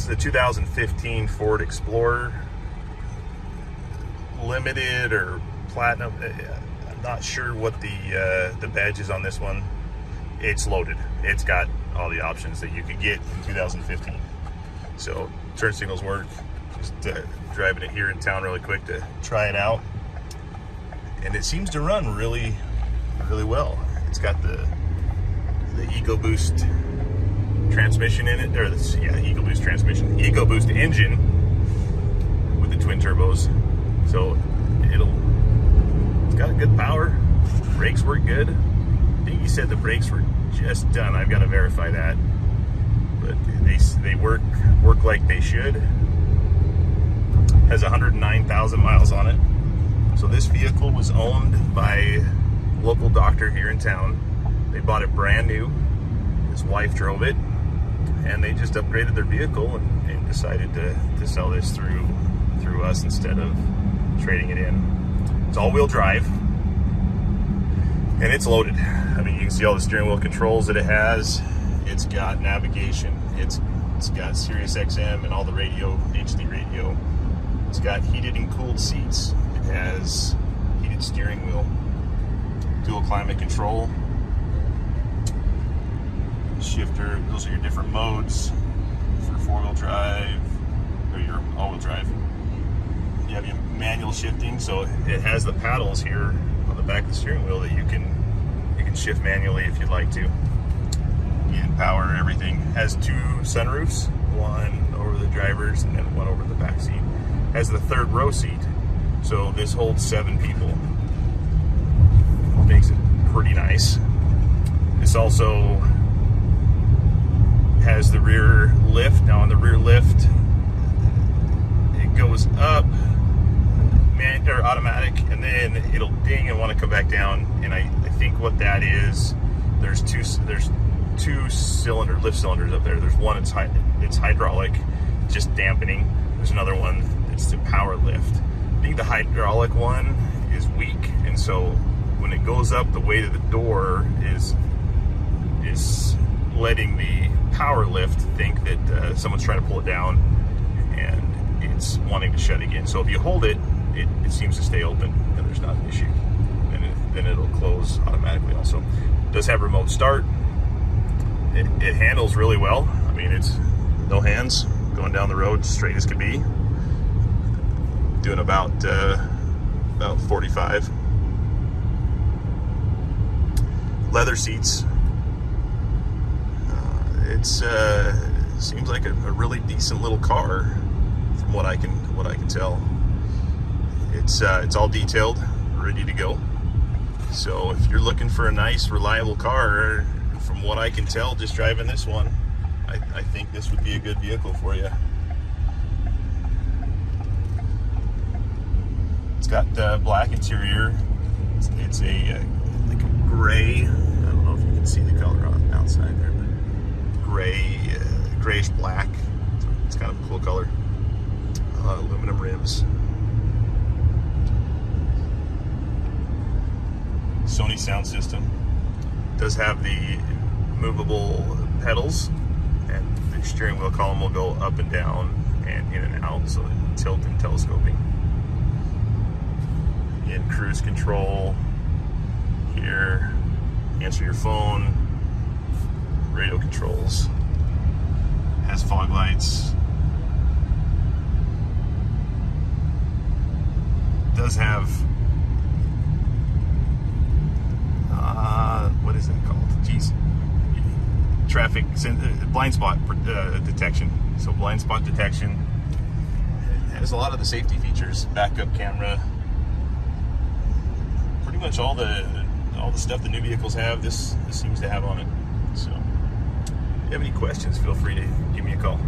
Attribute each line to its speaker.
Speaker 1: is a 2015 Ford Explorer, limited or platinum. I'm not sure what the badge is on this one. It's loaded. It's got all the options that you could get in 2015. So turn signals work. Just driving it here in town really quick to try it out, and it seems to run really well. It's got the Ecoboost transmission in it, or Ecoboost transmission, Ecoboost engine with the twin turbos. So it's got good power. Brakes work good. I think he said the brakes were just done. I've got to verify that, but they work like they should. Has 109,000 miles on it. So this vehicle was owned by a local doctor here in town. They bought it brand new. His wife drove it, and they just upgraded their vehicle and decided to sell this through us instead of trading it in. It's all-wheel drive, and it's loaded. I mean, you can see all the steering wheel controls that it has. It's got navigation. It's got Sirius XM and all the radio, HD radio. It's got heated and cooled seats. It has heated steering wheel, dual climate control, shifter. Those are your different modes for four-wheel drive or your all-wheel drive. You have your manual shifting, so it has the paddles here on the back of the steering wheel that you can shift manually if you'd like to. And power everything. Has two sunroofs, one over the driver's and then one over the back seat. Has the third row seat, so this holds 7 people. Makes it pretty nice. This also has the rear lift. Now on the rear lift, it goes up, automatic, and then it'll ding and want to come back down. And I think what that is, there's two lift cylinders up there. There's one it's hydraulic, just dampening. There's another one that's the power lift. I think the hydraulic one is weak, and so when it goes up, the weight of the door is letting the power lift think that someone's trying to pull it down, and it's wanting to shut again. So if you hold it, it seems to stay open, and there's not an issue. And then it'll close automatically. Also, it does have remote start. It handles really well. I mean, it's no hands, going down the road straight as could be. Doing about 45. Leather seats. It's seems like a really decent little car, from what I can tell. It's all detailed, ready to go. So if you're looking for a nice, reliable car, from what I can tell, just driving this one, I think this would be a good vehicle for you. It's got black interior. It's a like a gray. I don't know if you can see the color on the outside there, but grayish black. It's kind of a cool color. Aluminum rims. Sony sound system. Does have the movable pedals, and the steering wheel column will go up and down and in and out, so tilt and telescoping. In cruise control here, answer your phone, radio controls, has fog lights, does have what is that called? Geez, traffic blind spot detection. So blind spot detection. It has a lot of the safety features, backup camera. Pretty much all the stuff the new vehicles have, this seems to have on it. So if you have any questions, feel free to give me a call.